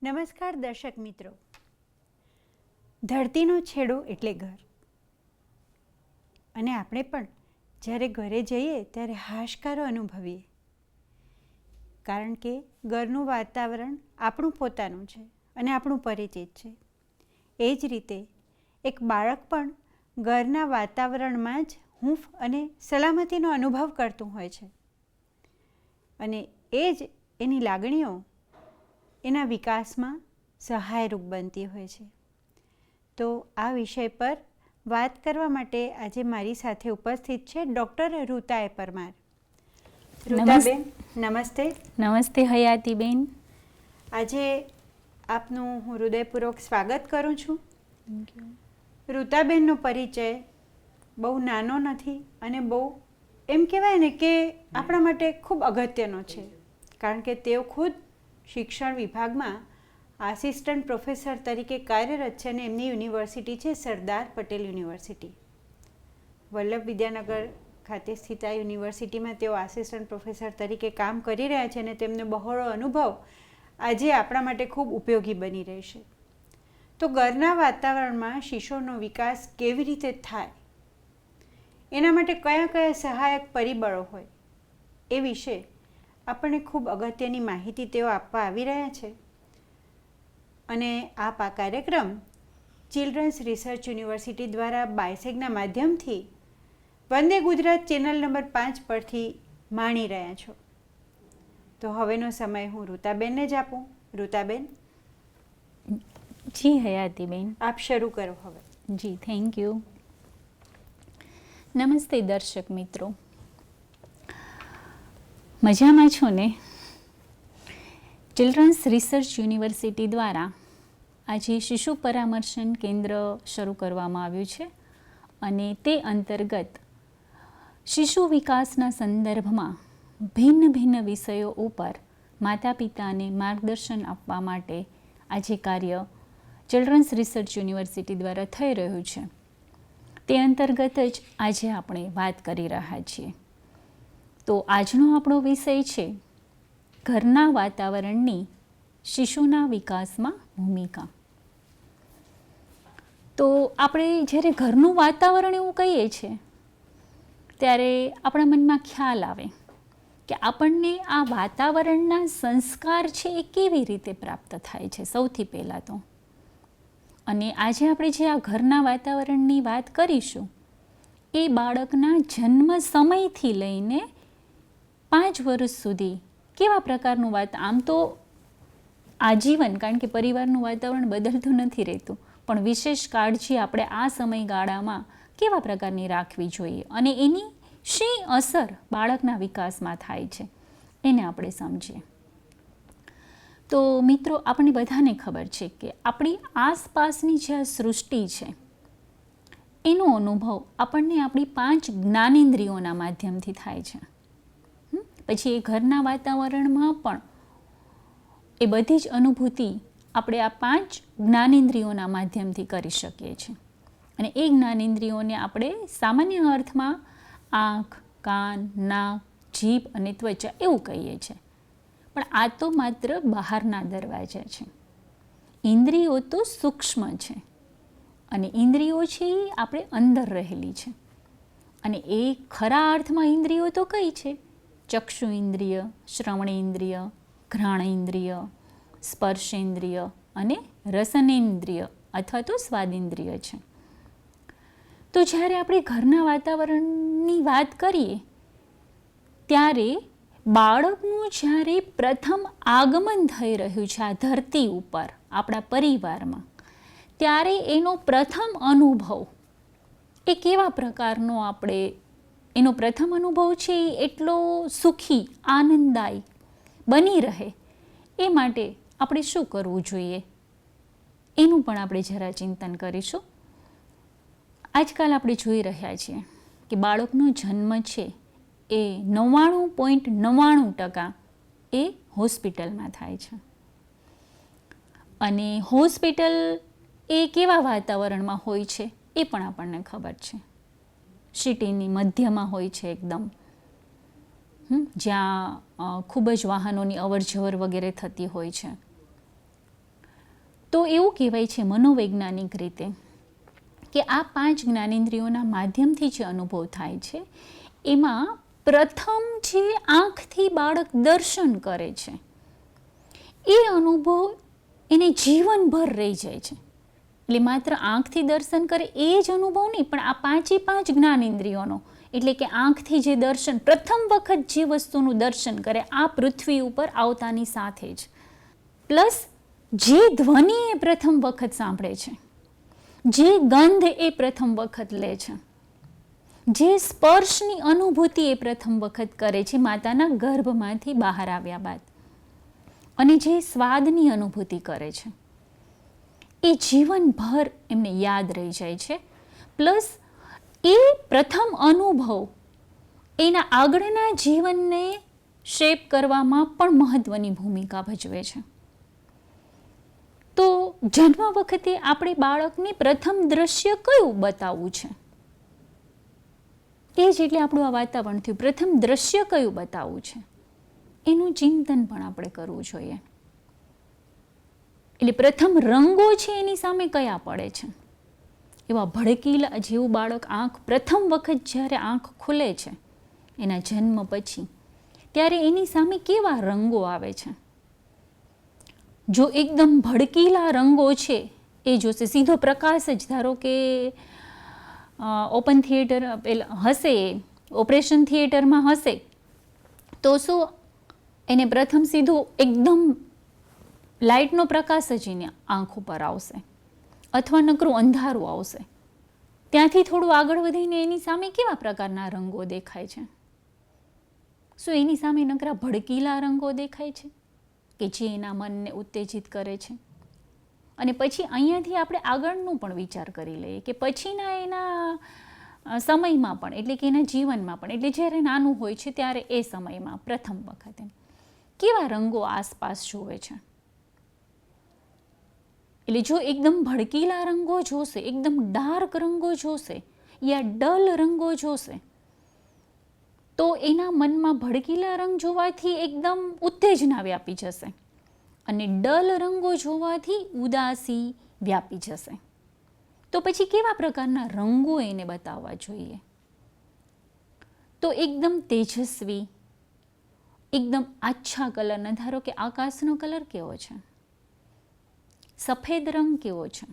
નમસ્કાર દર્શક મિત્રો. ધરતીનો છેડો એટલે ઘર, અને આપણે પણ જ્યારે ઘરે જઈએ ત્યારે હાશકારો અનુભવીએ, કારણ કે ઘરનું વાતાવરણ આપણું પોતાનું છે અને આપણું પરિચિત છે. એ જ રીતે એક બાળક પણ ઘરના વાતાવરણમાં જ હૂંફ અને સલામતીનો અનુભવ કરતું હોય છે, અને એ જ એની લાગણીઓ એના વિકાસમાં સહાયરૂપ બનતી હોય છે. તો આ વિષય પર વાત કરવા માટે આજે મારી સાથે ઉપસ્થિત છે ડૉક્ટર ઋતા એ પરમાર. ઋતાબેન, નમસ્તે. નમસ્તે હયાતીબેન. આજે આપનું હું હૃદયપૂર્વક સ્વાગત કરું છું. ઋતાબેનનો પરિચય બહુ નાનો નથી અને બહુ એમ કહેવાય ને કે આપણા માટે ખૂબ અગત્યનો છે, કારણ કે તેઓ ખુદ શિક્ષણ વિભાગમાં આસિસ્ટન્ટ પ્રોફેસર તરીકે કાર્યરત છે અને એમની યુનિવર્સિટી છે સરદાર પટેલ યુનિવર્સિટી. વલ્લભ વિદ્યાનગર ખાતે સ્થિત આ યુનિવર્સિટીમાં તેઓ આસિસ્ટન્ટ પ્રોફેસર તરીકે કામ કરી રહ્યા છે અને તેમનો બહોળો અનુભવ આજે આપણા માટે ખૂબ ઉપયોગી બની રહેશે. તો ઘરના વાતાવરણમાં શિશુનો વિકાસ કેવી રીતે થાય, એના માટે કયા કયા સહાયક પરિબળો હોય, એ વિશે આપણને ખૂબ અગત્યની માહિતી તેઓ આપવા આવી રહ્યા છે. અને આ કાર્યક્રમ ચિલ્ડ્રન્સ રિસર્ચ યુનિવર્સિટી દ્વારા બાયસેગના માધ્યમથી વંદે ગુજરાત ચેનલ નંબર 5 પરથી માણી રહ્યા છો. તો હવેનો સમય હું ઋતાબેનને જ આપું. ઋતાબેન. જી હયાતીબેન, આપ શરૂ કરો હવે. જી, થેન્ક યુ. નમસ્તે દર્શક મિત્રો, મજામાં છો ને? ચિલ્ડ્રન્સ રિસર્ચ યુનિવર્સિટી દ્વારા આજે શિશુ પરામર્શન કેન્દ્ર શરૂ કરવામાં આવ્યું છે, અને તે અંતર્ગત શિશુ વિકાસના સંદર્ભમાં ભિન્ન ભિન્ન વિષયો ઉપર માતા પિતાને માર્ગદર્શન આપવા માટે આજે કાર્ય ચિલ્ડ્રન્સ રિસર્ચ યુનિવર્સિટી દ્વારા થઈ રહ્યું છે. તે અંતર્ગત જ આજે આપણે વાત કરી રહ્યા છીએ. તો આજનો આપણો વિષય છે ઘરના વાતાવરણની શિશુના વિકાસમાં ભૂમિકા. તો આપણે જ્યારે ઘરનું વાતાવરણ એવું કહીએ છીએ ત્યારે આપણા મનમાં ખ્યાલ આવે કે આપણને આ વાતાવરણના સંસ્કાર છે એ કેવી રીતે પ્રાપ્ત થાય છે સૌથી પહેલાં તો. અને આજે આપણે જે આ ઘરના વાતાવરણની વાત કરીશું એ બાળકના જન્મ સમયથી લઈને 5 વર્ષ સુધી કેવા પ્રકારનું આમ તો આજીવન, કારણ કે પરિવારનું વાતાવરણ બદલતું નથી રહેતું, પણ વિશેષ કાળજી આપણે આ સમયગાળામાં કેવા પ્રકારની રાખવી જોઈએ અને એની શી અસર બાળકના વિકાસમાં થાય છે એને આપણે સમજીએ. તો મિત્રો, આપણે બધાને ખબર છે કે આપણી આસપાસની જે આ સૃષ્ટિ છે એનો અનુભવ આપણને આપણી 5 જ્ઞાનેન્દ્રિયોના માધ્યમથી થાય છે. પછી એ ઘરના વાતાવરણમાં પણ એ બધી જ અનુભૂતિ આપણે આ 5 જ્ઞાનેન્દ્રિયોના માધ્યમથી કરી શકીએ છીએ. અને એ જ્ઞાનેન્દ્રિયોને આપણે સામાન્ય અર્થમાં આંખ, કાન, નાક, જીભ અને ત્વચા એવું કહીએ છીએ. પણ આ તો માત્ર બહારના દરવાજા છે. ઇન્દ્રિયો તો સૂક્ષ્મ છે, અને ઇન્દ્રિયો છે એ આપણે અંદર રહેલી છે. અને એ ખરા અર્થમાં ઇન્દ્રિયો તો કઈ છે? ચક્ષુ ઇન્દ્રિય, શ્રવણેન્દ્રિય, ઘ્રાણેન્દ્રિય, સ્પર્શેન્દ્રિય અને રસનેન્દ્રિય અથવા તો સ્વાદેન્દ્રિય છે. તો જ્યારે આપણે ઘરના વાતાવરણની વાત કરીએ ત્યારે બાળકનું જ્યારે પ્રથમ આગમન થઈ રહ્યું છે આ ધરતી ઉપર આપણા પરિવારમાં, ત્યારે એનો પ્રથમ અનુભવ એ કેવા પ્રકારનો એનો પ્રથમ અનુભવ છે એ એટલો સુખી, આનંદદાયી બની રહે એ માટે આપણે શું કરવું જોઈએ એનું પણ આપણે જરા ચિંતન કરીશું. આજકાલ આપણે જોઈ રહ્યા છીએ કે બાળકનો જન્મ છે એ 99.99% એ હોસ્પિટલમાં થાય છે. અને હોસ્પિટલ એ કેવા વાતાવરણમાં હોય છે એ પણ આપણને ખબર છે. સિટીની મધ્યમાં હોય છે એકદમ, જ્યાં ખૂબ જ વાહનોની અવર જવર વગેરે થતી હોય છે. તો એવું કહેવાય છે મનોવૈજ્ઞાનિક રીતે કે આ 5 જ્ઞાનેન્દ્રિયોના માધ્યમથી જે અનુભવ થાય છે એમાં પ્રથમ જે આંખથી બાળક દર્શન કરે છે એ અનુભવ એને જીવનભર રહી જાય છે. એટલે માત્ર આંખથી દર્શન કરે એ જ અનુભવ નહીં, પણ આ 5 જ્ઞાનેન્દ્રિયોનો, એટલે કે આંખથી જે દર્શન, પ્રથમ વખત જે વસ્તુનું દર્શન કરે આ પૃથ્વી ઉપર આવતાની સાથે જ, પ્લસ જે ધ્વનિ એ પ્રથમ વખત સાંભળે છે, જે ગંધ એ પ્રથમ વખત લે છે, જે સ્પર્શની અનુભૂતિ એ પ્રથમ વખત કરે છે માતાના ગર્ભમાંથી બહાર આવ્યા બાદ, અને જે સ્વાદની અનુભૂતિ કરે છે એ જીવનભર એમને યાદ રહી જાય છે. પ્લસ એ પ્રથમ અનુભવ એના આગળના જીવનને શેપ કરવામાં પણ મહત્વની ભૂમિકા ભજવે છે. તો જન્મ વખતે આપણે બાળકને પ્રથમ દ્રશ્ય કયું બતાવવું છે, એ જ એટલે આપણું આ વાતાવરણ થયું. પ્રથમ દ્રશ્ય કયું બતાવવું છે એનું ચિંતન પણ આપણે કરવું જોઈએ. એટલે પ્રથમ રંગો છે એની સામે કયા પડે છે, એવા ભડકીલા, જેવું બાળક પ્રથમ વખત જ્યારે આંખ ખુલે છે એના જન્મ પછી, ત્યારે એની સામે કેવા રંગો આવે છે. જો એકદમ ભડકીલા રંગો છે એ જોશે, સીધો પ્રકાશ જ, ધારો કે ઓપન થિયેટર હશે, ઓપરેશન થિયેટરમાં હશે, તો શું એને પ્રથમ સીધું એકદમ લાઇટનો પ્રકાશ જ એને આંખ ઉપર આવશે, અથવા નકરું અંધારું આવશે. ત્યાંથી થોડું આગળ વધીને એની સામે કેવા પ્રકારના રંગો દેખાય છે? શું એની સામે નકરા ભડકીલા રંગો દેખાય છે કે જે એના મનને ઉત્તેજિત કરે છે? અને પછી અહીંયાથી આપણે આગળનું પણ વિચાર કરી લઈએ કે પછીના એના સમયમાં પણ, એટલે કે એના જીવનમાં પણ, એટલે જ્યારે નાનું હોય છે ત્યારે એ સમયમાં પ્રથમ વખતે કેવા રંગો આસપાસ જોવે છે. એટલે જો એકદમ ભડકીલા રંગો જોશે, એકદમ ડાર્ક રંગો જોશે, યા ડલ રંગો જોશે, તો એના મનમાં ભડકીલા રંગ જોવાથી એકદમ ઉત્તેજના વ્યાપી જશે, અને ડલ રંગો જોવાથી ઉદાસી વ્યાપી જશે. તો પછી કેવા પ્રકારના રંગો એને બતાવવા જોઈએ? તો એકદમ તેજસ્વી, એકદમ આછા કલરના, ધારો કે આકાશનો કલર કેવો છે, સફેદ રંગ કેવો છે,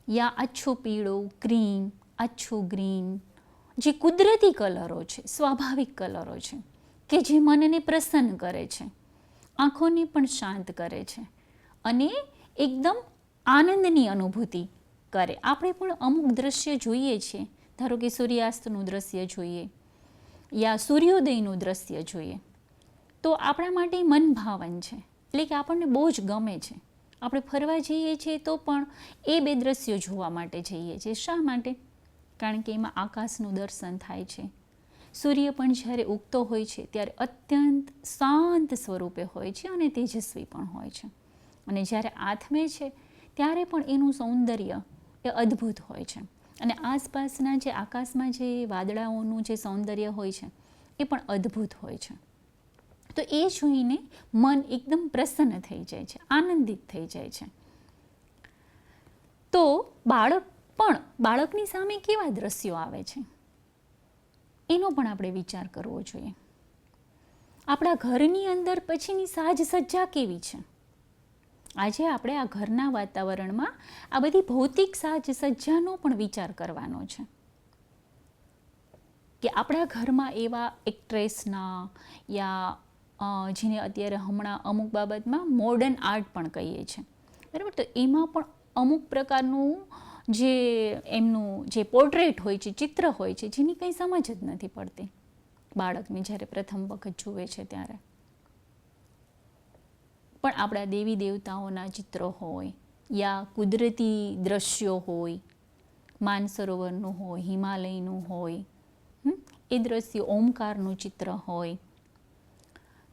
યા આછો પીળો, ક્રીમ, આછો ગ્રીન, જે કુદરતી કલરો છે, સ્વાભાવિક કલરો છે કે જે મનને પ્રસન્ન કરે છે, આંખોને પણ શાંત કરે છે અને એકદમ આનંદની અનુભૂતિ કરે. આપણે પણ અમુક દ્રશ્ય જોઈએ છીએ, ધારો કે સૂર્યાસ્તનું દ્રશ્ય જોઈએ યા સૂર્યોદયનું દ્રશ્ય જોઈએ, તો આપણા માટે મનભાવન છે, એટલે કે આપણને બહુ જ ગમે છે. આપણે ફરવા જઈએ છીએ તો પણ એ 2 દ્રશ્યો જોવા માટે જઈએ છીએ. શા માટે? કારણ કે એમાં આકાશનું દર્શન થાય છે. સૂર્ય પણ જ્યારે ઉગતો હોય છે ત્યારે અત્યંત શાંત સ્વરૂપે હોય છે અને તેજસ્વી પણ હોય છે, અને જ્યારે આથમે છે ત્યારે પણ એનું સૌંદર્ય એ અદ્ભુત હોય છે, અને આસપાસના જે આકાશમાં જે વાદળાઓનું જે સૌંદર્ય હોય છે એ પણ અદ્ભુત હોય છે. તો એ જોઈને મન એકદમ પ્રસન્ન થઈ જાય છે, આનંદિત થઈ જાય છે. તો બાળકની સામે કેવા દ્રશ્યો આવે છે એનો પણ આપણે વિચાર કરવો જોઈએ. આપણા ઘરની અંદર પછીની સાજ સજ્જા કેવી છે? આજે આપણે આ ઘરના વાતાવરણમાં આ બધી ભૌતિક સાજ સજ્જાનો પણ વિચાર કરવાનો છે કે આપણા ઘરમાં એવા એક્ટ્રેસના યા જેને અત્યારે હમણાં અમુક બાબતમાં મોડર્ન આર્ટ પણ કહીએ છીએ, બરાબર? તો એમાં પણ અમુક પ્રકારનું જે એમનું જે પોર્ટ્રેટ હોય છે, ચિત્ર હોય છે, જેની કંઈ સમજ જ નથી પડતી બાળકને જ્યારે પ્રથમ વખત જુએ છે ત્યારે. પણ આપણા દેવી દેવતાઓના ચિત્રો હોય યા કુદરતી દ્રશ્યો હોય, માનસરોવરનું હોય, હિમાલયનું હોય, એ દ્રશ્યો, ઓમકારનું ચિત્ર હોય,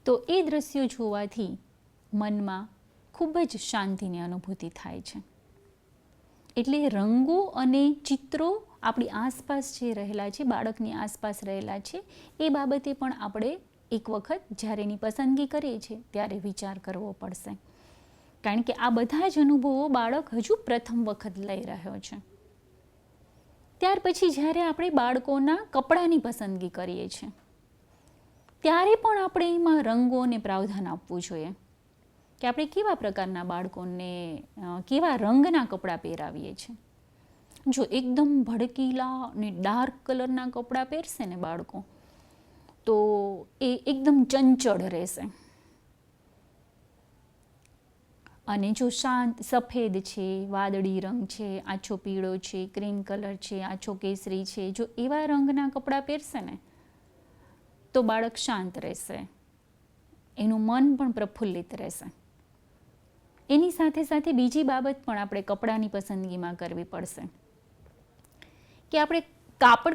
તો એ દ્રશ્યો જોવાથી મનમાં ખૂબ જ શાંતિની અનુભૂતિ થાય છે. એટલે રંગો અને ચિત્રો આપણી આસપાસ જે રહેલા છે, બાળકની આસપાસ રહેલા છે, એ બાબતે પણ આપણે એક વખત જ્યારે એની પસંદગી કરીએ છીએ ત્યારે વિચાર કરવો પડશે કારણ કે આ બધા જ અનુભવો બાળક હજુ પ્રથમ વખત લઈ રહ્યો છે. ત્યાર પછી જ્યારે આપણે બાળકોના કપડાની પસંદગી કરીએ છીએ ત્યારે પણ આપણે એમાં રંગોને પ્રાવધાન આપવું જોઈએ કે આપણે કેવા પ્રકારના બાળકોને કેવા રંગના કપડાં પહેરાવીએ છીએ. જો એકદમ ભડકીલા અને ડાર્ક કલરના કપડાં પહેરશે ને બાળકો તો એ એકદમ ચંચળ રહેશે. અને જો શાંત સફેદ છે, વાદળી રંગ છે, આછો પીળો છે, ક્રીમ કલર છે, આછો કેસરી છે, જો એવા રંગના કપડાં પહેરશે ને તો બાળક શાંત રહેશે, એનું મન પણ પ્રફુલ્લિત રહેશે. એની સાથે સાથે બીજી બાબત પણ આપણે કપડાની પસંદગીમાં કરવી પડશે કે આપણે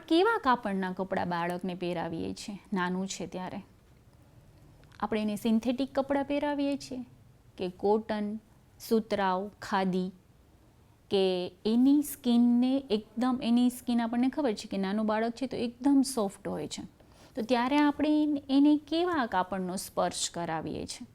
કેવા કાપડના કપડાં બાળકને પહેરાવીએ છીએ. નાનું છે ત્યારે આપણે એને સિન્થેટિક કપડાં પહેરાવીએ છીએ કે કોટન, સુતરાઉ, ખાદી, કે એની સ્કિન આપણને ખબર છે કે નાનું બાળક છે તો એકદમ સોફ્ટ હોય છે, તો ત્યારે આપણે એને કેવા કાપડનો સ્પર્શ કરાવીએ છીએ.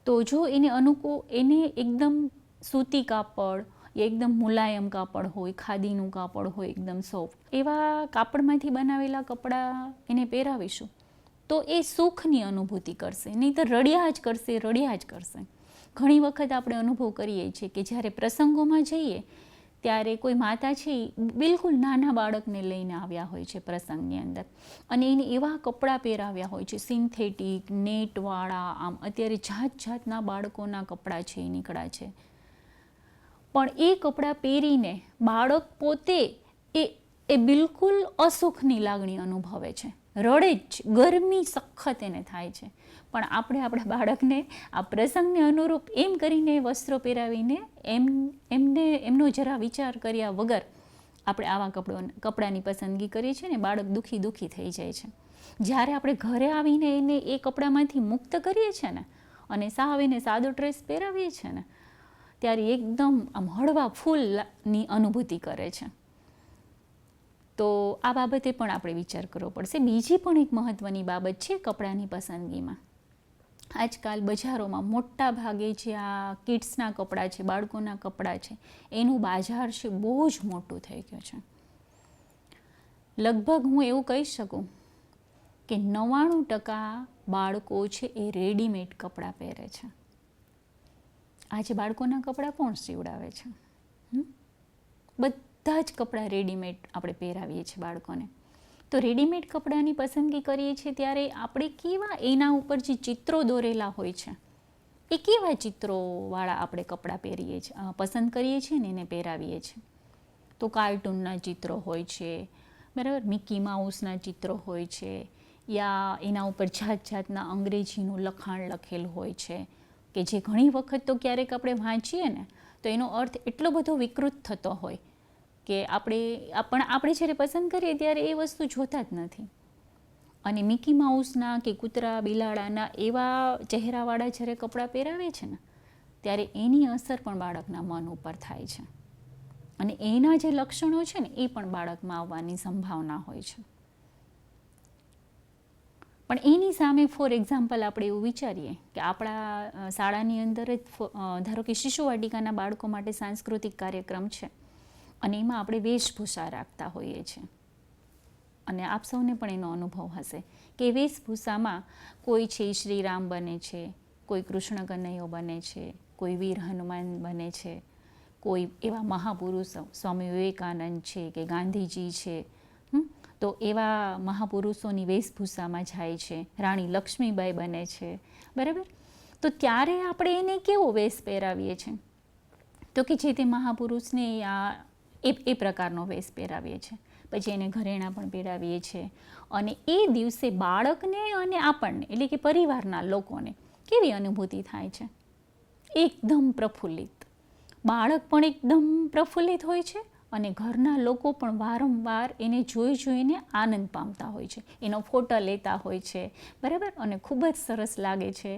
તો જો એને એકદમ સૂતી કાપડ યા એકદમ મુલાયમ કાપડ હોય, ખાદીનું કાપડ હોય એકદમ સોફ્ટ, એવા કાપડમાંથી બનાવેલા કપડાં એને પહેરાવીશું તો એ સુખની અનુભૂતિ કરશે, નહીં તો રડ્યા જ કરશે. ઘણી વખત આપણે અનુભવ કરીએ છીએ કે જ્યારે પ્રસંગોમાં જઈએ ત્યારે કોઈ માતા છે બિલકુલ નાના બાળકને લઈને આવ્યા હોય છે પ્રસંગની અંદર અને એને એવા કપડાં પહેરાવ્યા હોય છે સિન્થેટિક, નેટવાળા, આમ અત્યારે જાતના બાળકોના કપડાં છે એ નીકળ્યા છે, પણ એ કપડાં પહેરીને બાળક પોતે એ બિલકુલ અસુખની લાગણી અનુભવે છે, રડે જ, ગરમી સખત એને થાય છે. પણ આપણે આપણા બાળકને આ પ્રસંગને અનુરૂપ એમ કરીને વસ્ત્રો પહેરાવીને એમનો જરા વિચાર કર્યા વગર આપણે આવા કપડાની પસંદગી કરીએ છીએ ને બાળક દુઃખી થઈ જાય છે. જ્યારે આપણે ઘરે આવીને એને એ કપડામાંથી મુક્ત કરીએ છીએ ને અને સાવ એને સાદો ડ્રેસ પહેરાવીએ છીએ ને ત્યારે એકદમ આમ હળવા ફૂલની અનુભૂતિ કરે છે. તો આ બાબતે પણ આપણે વિચાર કરવો પડશે. બીજી પણ એક મહત્ત્વની બાબત છે કપડાની પસંદગીમાં. આજકાલ બજારોમાં મોટા ભાગે જે આ કિડ્સના કપડાં છે, બાળકોના કપડાં છે, એનું બજાર છે બહુ જ મોટું થઈ ગયું છે. લગભગ હું એવું કહી શકું કે 99% બાળકો છે એ રેડીમેડ કપડાં પહેરે છે. આજે બાળકોના કપડાં કોણ સીવડાવે છે? બધા જ કપડાં રેડીમેડ આપણે પહેરાવીએ છીએ બાળકોને. તો રેડીમેડ કપડાની પસંદગી કરીએ છીએ ત્યારે આપણે કેવા એના ઉપર જે ચિત્રો દોરેલા હોય છે એ કેવા ચિત્રોવાળા આપણે કપડાં પસંદ કરીએ છીએ ને એને પહેરાવીએ છીએ. તો કાર્ટૂનના ચિત્રો હોય છે, બરાબર, મિકી માઉસના ચિત્રો હોય છે, યા એના ઉપર જાતના અંગ્રેજીનું લખાણ લખેલું હોય છે કે જે ઘણી વખત તો ક્યારેક આપણે વાંચીએ ને તો એનો અર્થ એટલો બધો વિકૃત થતો હોય કે આપણે જ્યારે પસંદ કરીએ ત્યારે એ વસ્તુ જોતા જ નથી. અને મિકી માઉસના કે કૂતરા બિલાડાના એવા ચહેરાવાળા જ્યારે કપડાં પહેરાવે છે ને ત્યારે એની અસર પણ બાળકના મન ઉપર થાય છે અને એના જે લક્ષણો છે ને એ પણ બાળકમાં આવવાની સંભાવના હોય છે. પણ એની સામે ફોર એક્ઝામ્પલ આપણે એવું વિચારીએ કે આપણા શાળાની અંદર જ ધારો કે શિશુવાટિકાના બાળકો માટે સાંસ્કૃતિક કાર્યક્રમ છે અને એમાં આપણે વેશભૂષા રાખતા હોઈએ છીએ અને આપ સૌને પણ એનો અનુભવ હશે કે વેશભૂષામાં કોઈ છે શ્રીરામ બને છે, કોઈ કૃષ્ણ કનૈયો બને છે, કોઈ વીર હનુમાન બને છે, કોઈ એવા મહાપુરુષો સ્વામી વિવેકાનંદ છે કે ગાંધીજી છે, તો એવા મહાપુરુષોની વેશભૂષામાં જાય છે, રાણી લક્ષ્મીબાઈ બને છે, બરાબર. તો ત્યારે આપણે એને કેવો વેશ પહેરાવીએ છીએ તો કે જે તે મહાપુરુષને એ પ્રકારનો વેશ પહેરાવીએ છીએ. પછી એને ઘરેણાં પણ પહેરાવીએ છીએ અને એ દિવસે બાળકને અને આપણને એટલે કે પરિવારના લોકોને કેવી અનુભૂતિ થાય છે? એકદમ પ્રફુલ્લિત. બાળક પણ એકદમ પ્રફુલ્લિત હોય છે અને ઘરના લોકો પણ વારંવાર એને જોઈને આનંદ પામતા હોય છે, એનો ફોટો લેતા હોય છે, બરાબર, અને ખૂબ જ સરસ લાગે છે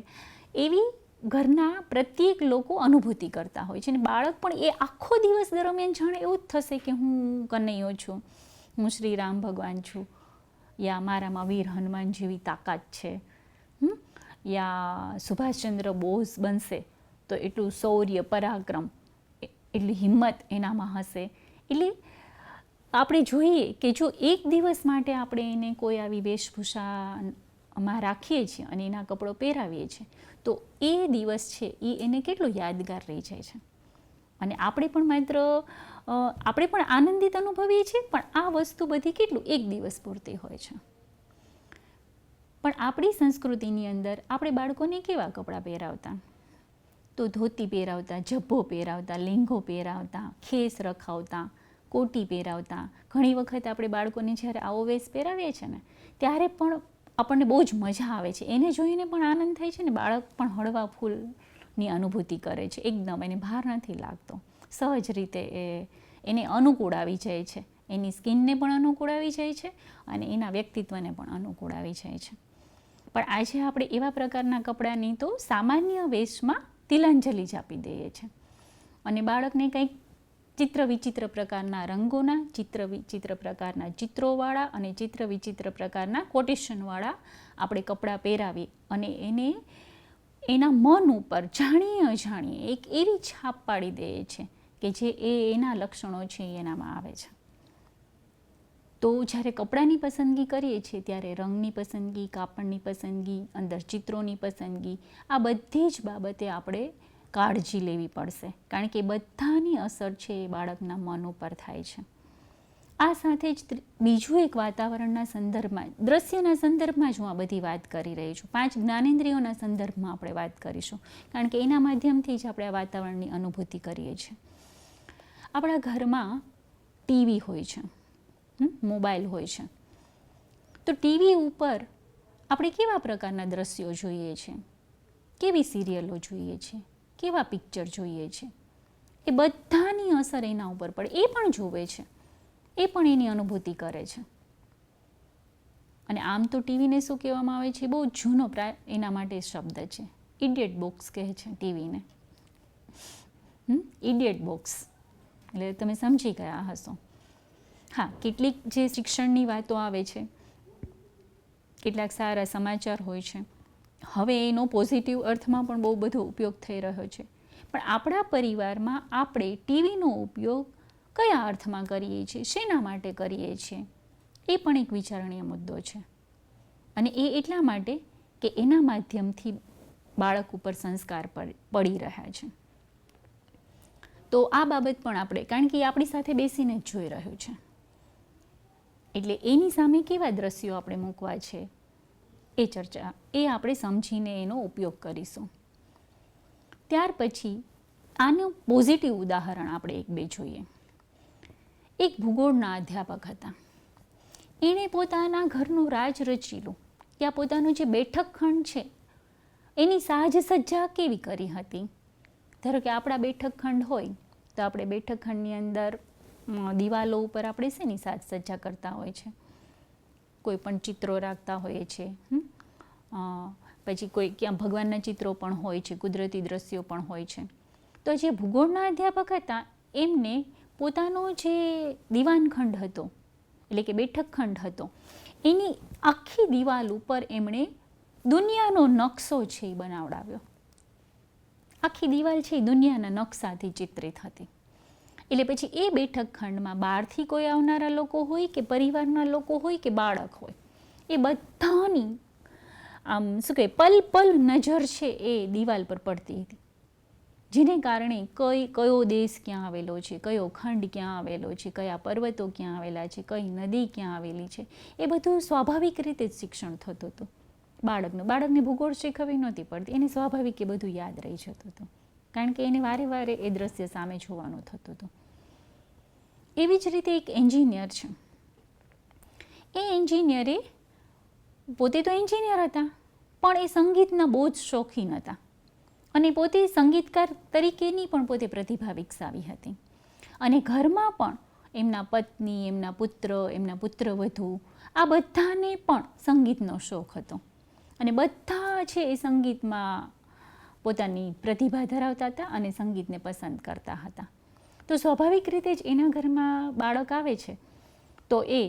એવી ઘરના પ્રત્યેક લોકો અનુભૂતિ કરતા હોય છે. અને બાળક પણ એ આખો દિવસ દરમિયાન જાણે એવું જ થશે કે હું કનૈયો છું, હું શ્રી રામ ભગવાન છું, યા મારામાં વીર હનુમાન જેવી તાકાત છે. યા સુભાષચંદ્ર બોઝ બનશે તો એટલું શૌર્ય પરાક્રમ એટલી હિંમત એનામાં હશે. એટલે આપણે જોઈએ કે જો એક દિવસ માટે આપણે એને કોઈ આવી વેશભૂષામાં રાખીએ છીએ અને એના કપડો પહેરાવીએ છીએ તો એ દિવસ છે એ એને કેટલો યાદગાર રહી જાય છે. અને આપણે પણ માત્ર આપણે પણ આનંદિત અનુભવીએ છીએ, પણ આ વસ્તુ બધી કેટલું એક દિવસ પૂરતી હોય છે. પણ આપણી સંસ્કૃતિની અંદર આપણે બાળકોને કેવા કપડાં પહેરાવતા? તો ધોતી પહેરાવતા, જબ્બો પહેરાવતા, લેંઘો પહેરાવતા, ખેસ રખાવતા, કોટી પહેરાવતા. ઘણી વખત આપણે બાળકોને જ્યારે આવો વેશ પહેરાવીએ છીએ ને ત્યારે પણ આપણને બહુ જ મજા આવે છે, એને જોઈને પણ આનંદ થાય છે ને બાળક પણ હળવા ફૂલની અનુભૂતિ કરે છે. એકદમ એને ભાર નથી લાગતો, સહજ રીતે એને અનુકૂળ આવી જાય છે, એની સ્કિનને પણ અનુકૂળ આવી જાય છે અને એના વ્યક્તિત્વને પણ અનુકૂળ આવી જાય છે. પણ આજે આપણે એવા પ્રકારના કપડાની તો સામાન્ય વેશમાં તિલાંજલિ જ આપી દઈએ છીએ અને બાળકને કંઈક ચિત્ર વિચિત્ર પ્રકારના રંગોના, ચિત્ર વિચિત્ર પ્રકારના ચિત્રોવાળા અને ચિત્ર વિચિત્ર પ્રકારના કોટેશનવાળા આપણે કપડાં પહેરાવી અને એને એના મન ઉપર જાણીએ અજાણીએ એક એવી છાપ પાડી દઈએ છે કે જે એના લક્ષણો છે એનામાં આવે છે. તો જ્યારે કપડાની પસંદગી કરીએ છીએ ત્યારે રંગની પસંદગી, કાપડની પસંદગી, અંદર ચિત્રોની પસંદગી, આ બધી જ બાબતે આપણે કાળજી લેવી પડશે, કારણ કે બધાની અસર છે એ બાળકના મન ઉપર થાય છે. આ સાથે જ બીજું એક વાતાવરણના સંદર્ભમાં, દ્રશ્યના સંદર્ભમાં જ હું આ બધી વાત કરી રહી છું. 5 જ્ઞાનેન્દ્રિયોના સંદર્ભમાં આપણે વાત કરીશું, કારણ કે એના માધ્યમથી જ આપણે આ વાતાવરણની અનુભૂતિ કરીએ છીએ. આપણા ઘરમાં ટીવી હોય છે, મોબાઈલ હોય છે, તો ટીવી ઉપર આપણે કેવા પ્રકારના દ્રશ્યો જોઈએ છીએ, કેવી સિરિયલો જોઈએ છીએ, કેવા પિક્ચર જોઈએ છે, એ બધાની અસર એના ઉપર પડે. એ પણ જોવે છે, એ પણ એની અનુભૂતિ કરે છે. અને આમ તો ટીવીને શું કહેવામાં આવે છે, બહુ જૂનો એના માટે શબ્દ છે, ઇડિયટ બોક્સ કહે છે ટીવીને. ઇડિયટ બોક્સ એટલે તમે સમજી ગયા હશો. હા, કેટલીક જે શિક્ષણની વાતો આવે છે, કેટલાક સારા સમાચાર હોય છે, હવે એનો પોઝિટિવ અર્થમાં પણ બહુ બધો ઉપયોગ થઈ રહ્યો છે. પણ આપણા પરિવારમાં આપણે ટીવીનો ઉપયોગ કયા અર્થમાં કરીએ છીએ, શેના માટે કરીએ છીએ, એ પણ એક વિચારણીય મુદ્દો છે. અને એ એટલા માટે કે એના માધ્યમથી બાળક ઉપર સંસ્કાર પડી રહ્યા છે. તો આ બાબત પણ આપણે, કારણ કે એ આપણી સાથે બેસીને જ જોઈ રહ્યું છે, એટલે એની સામે કેવા દ્રશ્યો આપણે મૂકવા છે એ ચર્ચા, એ આપણે સમજીને એનો ઉપયોગ કરીશું. ત્યાર પછી આનું પોઝિટિવ ઉદાહરણ આપણે 1-2 જોઈએ. એક ભૂગોળના અધ્યાપક હતા. એણે પોતાના ઘરનું રાજ રચીલું, ત્યાં પોતાનું જે બેઠક ખંડ છે એની સાજ સજ્જા કેવી કરી હતી. ધારો કે આપણા બેઠક ખંડ હોય તો આપણે બેઠક ખંડની અંદર દિવાલો ઉપર આપણે શેની સાજ સજ્જા કરતા હોય છે, કોઈ પણ ચિત્રો રાખતા હોઈએ છીએ, પછી કોઈ ક્યાં ભગવાનના ચિત્રો પણ હોય છે, કુદરતી દ્રશ્યો પણ હોય છે. તો જે ભૂગોળના અધ્યાપક હતા એમને પોતાનો જે દિવાનખંડ હતો, એટલે કે બેઠક ખંડ હતો, એની આખી દિવાલ ઉપર એમણે દુનિયાનો નકશો છે એ બનાવડાવ્યો. આખી દિવાલ છે એ દુનિયાના નકશાથી ચિત્રિત હતી. એટલે પછી એ બેઠક ખંડમાં બહારથી કોઈ આવનારા લોકો હોય કે પરિવારના લોકો હોય કે બાળક હોય, એ બધાની આમ શું કહે પલ પલ નજર છે એ દિવાલ પર પડતી હતી. જેને કારણે કયો દેશ ક્યાં આવેલો છે, કયો ખંડ ક્યાં આવેલો છે, કયા પર્વતો ક્યાં આવેલા છે, કઈ નદી ક્યાં આવેલી છે, એ બધું સ્વાભાવિક રીતે જ શિક્ષણ થતું હતું બાળકને ભૂગોળ શીખવવી નહોતી પડતી, એને સ્વાભાવિક એ બધું યાદ રહી જતું હતું, કારણ કે એને વારે વારે એ દ્રશ્ય સામે જોવાનું થતું હતું. એવી જ રીતે એક એન્જિનિયર છે. એ એન્જિનિયરે પોતે તો એન્જિનિયર હતા, પણ એ સંગીતના બહુ જ શોખીન હતા અને પોતે સંગીતકાર તરીકેની પણ પોતે પ્રતિભા વિકસાવી હતી. અને ઘરમાં પણ એમના પત્ની, એમના પુત્ર, એમના પુત્રવધુ, આ બધાને પણ સંગીતનો શોખ હતો અને બધા છે એ સંગીતમાં પોતાની પ્રતિભા ધરાવતા હતા અને સંગીતને પસંદ કરતા હતા. તો સ્વાભાવિક રીતે જ એના ઘરમાં બાળક આવે છે તો એ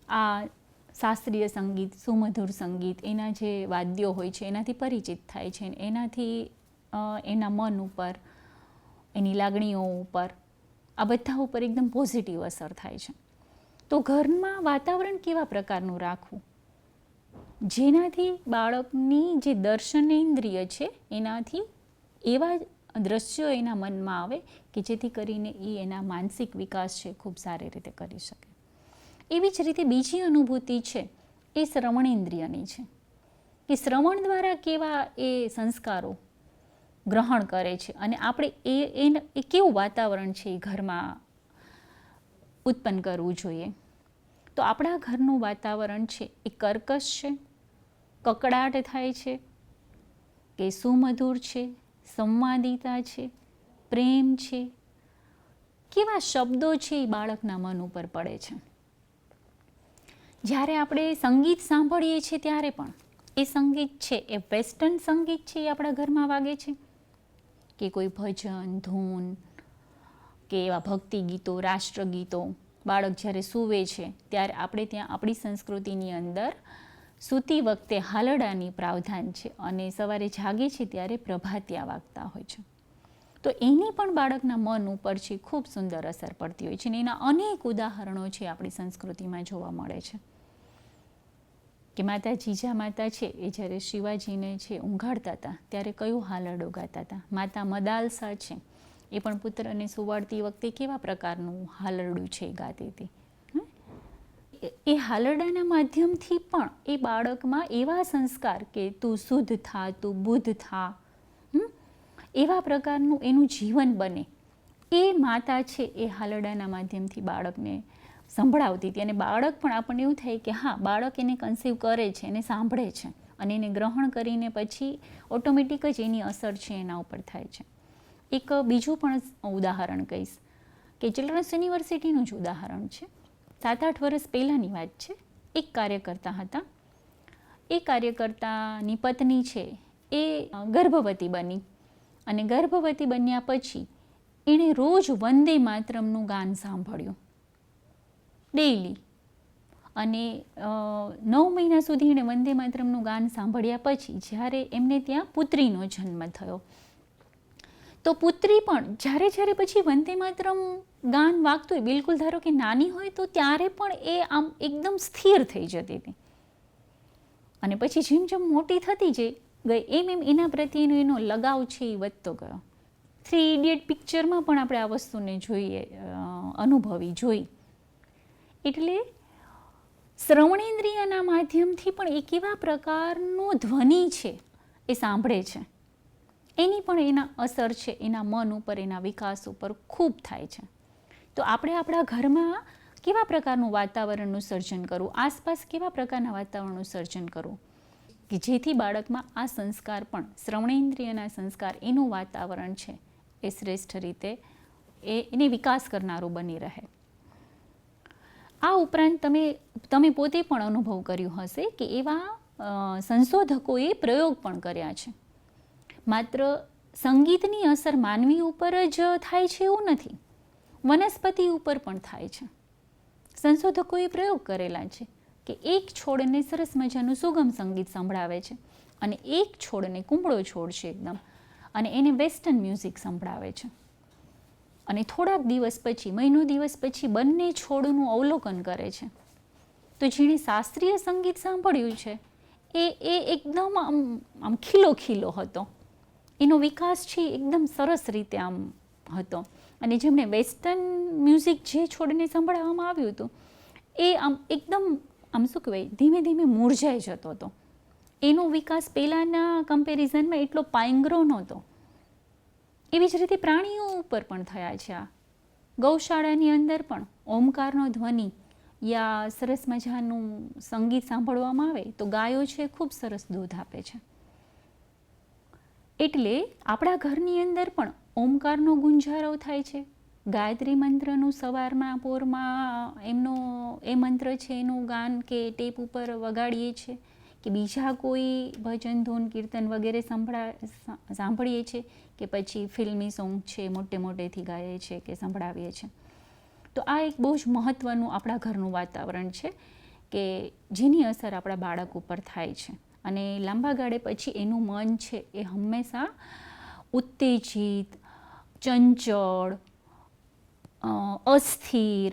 આ શાસ્ત્રીય સંગીત, સુમધુર સંગીત, એના જે વાદ્યો હોય છે એનાથી પરિચિત થાય છે. એનાથી એના મન ઉપર, એની લાગણીઓ ઉપર, આ બધા ઉપર એકદમ પોઝિટિવ અસર થાય છે. તો ઘરમાં વાતાવરણ કેવા પ્રકારનું રાખવું, જેનાથી બાળકની જે દર્શનેન્દ્રિય છે એનાથી એવા દ્રશ્યો એના મનમાં આવે કે જેથી કરીને એ એના માનસિક વિકાસ છે ખૂબ સારી રીતે કરી શકે. એવી જ રીતે બીજી અનુભૂતિ છે એ શ્રવણેન્દ્રિયની છે, કે શ્રવણ દ્વારા કેવા એ સંસ્કારો ગ્રહણ કરે છે અને આપણે એ કેવું વાતાવરણ છે એ ઘરમાં ઉત્પન્ન કરવું જોઈએ. તો આપણા ઘરનું વાતાવરણ છે એ કર્કશ છે, કકડાટ થાય છે, કે સુમધુર છે, સંવાદિતા છે, પ્રેમ છે, કેવા શબ્દો છે એ બાળકના મન ઉપર પડે છે. જ્યારે આપણે સંગીત સાંભળીએ છીએ ત્યારે પણ એ સંગીત છે એ વેસ્ટર્ન સંગીત છે એ આપણા ઘરમાં વાગે છે, કે કોઈ ભજન, ધૂન, કે એવા ભક્તિ ગીતો, રાષ્ટ્રગીતો. બાળક જ્યારે સૂવે છે ત્યારે આપણે ત્યાં આપણી સંસ્કૃતિની અંદર સૂતી વખતે હાલરડાની પ્રાવધાન છે અને સવારે જાગે છે ત્યારે પ્રભાતિયા વાગતા હોય છે. તો એની પણ બાળકના મન ઉપર છે ખૂબ સુંદર અસર પડતી હોય છે અને એના અનેક ઉદાહરણો છે આપણી સંસ્કૃતિમાં જોવા મળે છે. કે માતા જીજા માતા છે એ જ્યારે શિવાજીને છે ઊંઘાડતા હતા ત્યારે કયું હાલરડું ગાતા હતા. માતા મદાલસા છે એ પણ પુત્રને સુવાડતી વખતે કેવા પ્રકારનું હાલરડું છે એ ગાતી હતી. એ હાલરડાના માધ્યમથી પણ એ બાળકમાં એવા સંસ્કાર કે તું શુદ્ધ થા, તું બુદ્ધ થા, એવા પ્રકારનું એનું જીવન બને એ માતા છે એ હાલરડાના માધ્યમથી બાળકને સંભળાવતી હતી. અને બાળક પણ આપણને એવું થાય કે હા, બાળક એને કન્સીવ કરે છે, એને સાંભળે છે અને એને ગ્રહણ કરીને પછી ઓટોમેટિક જ એની અસર છે એના ઉપર થાય છે. એક બીજું પણ ઉદાહરણ કહીશ કે ચિલ્ડ્રન્સ યુનિવર્સિટીનું જ ઉદાહરણ છે. 7-8 વર્ષ પહેલાંની વાત છે. એક કાર્યકર્તા હતા. એ કાર્યકર્તાની પત્ની છે એ ગર્ભવતી બની અને ગર્ભવતી બન્યા પછી એણે રોજ વંદે માતરમનું ગાન સાંભળ્યું ડેઈલી. અને 9 મહિના સુધી એણે વંદે માતરમનું ગાન સાંભળ્યા પછી જ્યારે એમને ત્યાં પુત્રીનો જન્મ થયો, તો પુત્રી પણ જ્યારે પછી વંદે માતરમ ગાન વાગતું હોય, બિલકુલ ધારો કે નાની હોય તો ત્યારે પણ એ આમ એકદમ સ્થિર થઈ જતી હતી. અને પછી જેમ જેમ મોટી થતી ગઈ એમ એના પ્રત્યેનો એનો લગાવ છે એ વધતો ગયો. 3 ઇડિયટ પિક્ચરમાં પણ આપણે આ વસ્તુને જોઈએ, જોઈ. એટલે શ્રવણેન્દ્રિયના માધ્યમથી પણ એ કેવા પ્રકારનો ધ્વનિ છે એ સાંભળે છે, એની પણ એના અસર છે એના મન ઉપર, એના વિકાસ ઉપર ખૂબ થાય છે. તો આપણે આપણા ઘરમાં કેવા પ્રકારનું વાતાવરણનું સર્જન કરવું, આસપાસ કેવા પ્રકારના વાતાવરણનું સર્જન કરવું કે જેથી બાળકમાં આ સંસ્કાર પણ, શ્રવણેન્દ્રિયના સંસ્કાર, એનું વાતાવરણ છે એ શ્રેષ્ઠ રીતે એને વિકાસ કરનારું બની રહે. આ ઉપરાંત તમે પોતે પણ અનુભવ કર્યું હશે કે એવા સંશોધકોએ પ્રયોગ પણ કર્યા છે. માત્ર સંગીતની અસર માનવી ઉપર જ થાય છે એવું નથી, વનસ્પતિ ઉપર પણ થાય છે. સંશોધકોએ પ્રયોગ કરેલા છે કે એક છોડને સરસ મજાનું સુગમ સંગીત સંભળાવે છે અને એક છોડને, કુંબળો છોડ છે એકદમ, અને એને વેસ્ટર્ન મ્યુઝિક સંભળાવે છે. અને થોડાક દિવસ પછી, મહિનો દિવસ પછી બંને છોડનું અવલોકન કરે છે. તો જેણે શાસ્ત્રીય સંગીત સાંભળ્યું છે એ એકદમ આમ ખીલો હતો, એનો વિકાસ છે એકદમ સરસ રીતે આમ હતો. અને જેમણે વેસ્ટર્ન મ્યુઝિક જે છોડને સંભળાવવામાં આવ્યું હતું એ આમ એકદમ શું કહેવાય, ધીમે ધીમે મૂરઝાઈ જતો હતો. એનો વિકાસ પહેલાંના કમ્પેરિઝનમાં એટલો પાંગરો નહોતો. એવી જ રીતે પ્રાણીઓ ઉપર પણ થયા છે. આ ગૌશાળાની અંદર પણ ઓમકારનો ધ્વનિ યા સરસ મજાનું સંગીત સાંભળવામાં આવે તો ગાયો છે ખૂબ સરસ દૂધ આપે છે. એટલે આપણા ઘરની અંદર પણ ઓમકારનો ગુંજારો થાય છે. ગાયત્રી મંત્રનું સવારમાં પોરમાં એ મંત્ર છે એનું ગાન કે ટેપ ઉપર વગાડીએ છીએ, કે બીજા કોઈ ભજન, ધૂન, કીર્તન વગેરે સાંભળીએ છીએ, કે પછી ફિલ્મી સોંગ છે મોટેથી ગાઈએ છીએ કે સંભળાવીએ છીએ. તો આ એક બહુ જ મહત્ત્વનું આપણા ઘરનું વાતાવરણ છે કે જેની અસર આપણા બાળક ઉપર થાય છે અને લાંબા ગાળે પછી એનું મન છે એ હંમેશા ઉત્તેજિત, ચંચળ, અસ્થિર,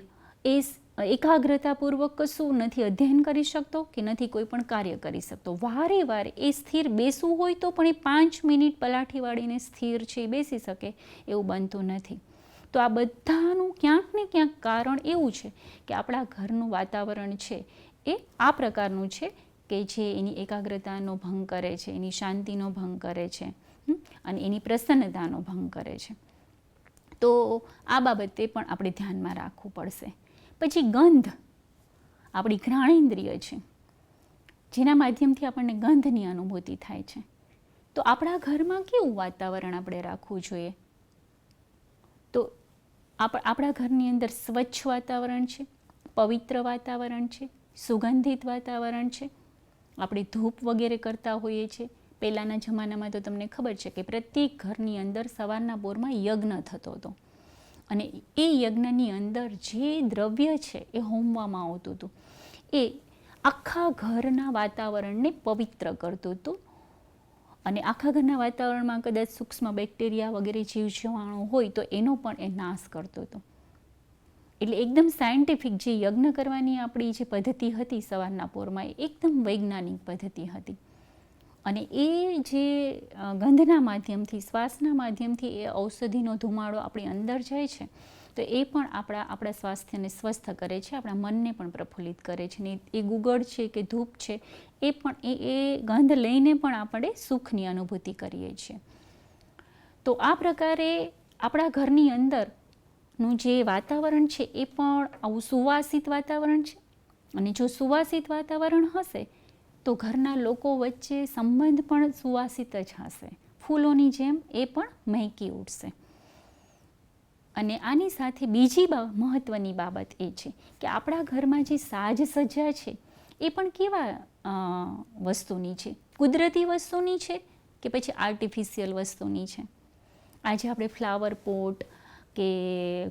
એકાગ્રતાપૂર્વક કશું નથી અધ્યયન કરી શકતો કે નથી કોઈ પણ કાર્ય કરી શકતો. વારે વારે એ સ્થિર બેસવું હોય તો પણ એ 5 મિનિટ પલાઠી વાળીને સ્થિર છે એ બેસી શકે એવું બનતું નથી. તો આ બધાનું ક્યાંક ને ક્યાંક કારણ એવું છે કે આપણા ઘરનું વાતાવરણ છે એ આ પ્રકારનું છે કે જે એની એકાગ્રતાનો ભંગ કરે છે, એની શાંતિનો ભંગ કરે છે અને એની પ્રસન્નતાનો ભંગ કરે છે. તો આ બાબતે પણ આપણે ધ્યાનમાં રાખવું પડશે. પછી ગંધ આપણી ઘ્રાણેન્દ્રિય છે, જેના માધ્યમથી આપણને ગંધની અનુભૂતિ થાય છે. તો આપણા ઘરમાં કેવું વાતાવરણ આપણે રાખવું જોઈએ? તો આપણા ઘરની અંદર સ્વચ્છ વાતાવરણ છે, પવિત્ર વાતાવરણ છે, સુગંધિત વાતાવરણ છે. આપણે ધૂપ વગેરે કરતા હોઈએ છીએ. પહેલાંના જમાનામાં તો તમને ખબર છે કે પ્રત્યેક ઘરની અંદર સવારના પોરમાં યજ્ઞ થતો હતો અને એ યજ્ઞની અંદર જે દ્રવ્ય છે એ હોમવામાં આવતું હતું એ આખા ઘરના વાતાવરણને પવિત્ર કરતું હતું અને આખા ઘરના વાતાવરણમાં કદાચ સૂક્ષ્મ બેક્ટેરિયા વગેરે જીવજીવાણુ હોય તો એનો પણ એ નાશ કરતો હતો. એટલે એકદમ સાયન્ટિફિક જે યજ્ઞ કરવાની આપણી જે પદ્ધતિ હતી સવારના પોરમાં એ એકદમ વૈજ્ઞાનિક પદ્ધતિ હતી અને એ જે ગંધના માધ્યમથી, શ્વાસના માધ્યમથી એ ઔષધિનો ધુમાડો આપણી અંદર જાય છે તો એ પણ આપણા સ્વાસ્થ્યને સ્વસ્થ કરે છે, આપણા મનને પણ પ્રફુલ્લિત કરે છે. ને એ ગુગળ છે કે ધૂપ છે એ પણ એ ગંધ લઈને પણ આપણે સુખની અનુભૂતિ કરીએ છીએ. તો આ પ્રકારે આપણા ઘરની અંદરનું જે વાતાવરણ છે એ પણ આવું સુવાસિત વાતાવરણ છે અને જો સુવાસિત વાતાવરણ હશે તો ઘરના લોકો વચ્ચે સંબંધ પણ સુવાસિત જ હશે, ફૂલોની જેમ એ પણ મહેકી ઉઠશે. અને આની સાથે બીજી મહત્ત્વની બાબત એ છે કે આપણા ઘરમાં જે સાજ સજ્જા છે એ પણ કેવા વસ્તુની છે? કુદરતી વસ્તુની છે કે પછી આર્ટિફિશિયલ વસ્તુની છે? આજે આપણે ફ્લાવર પોટ કે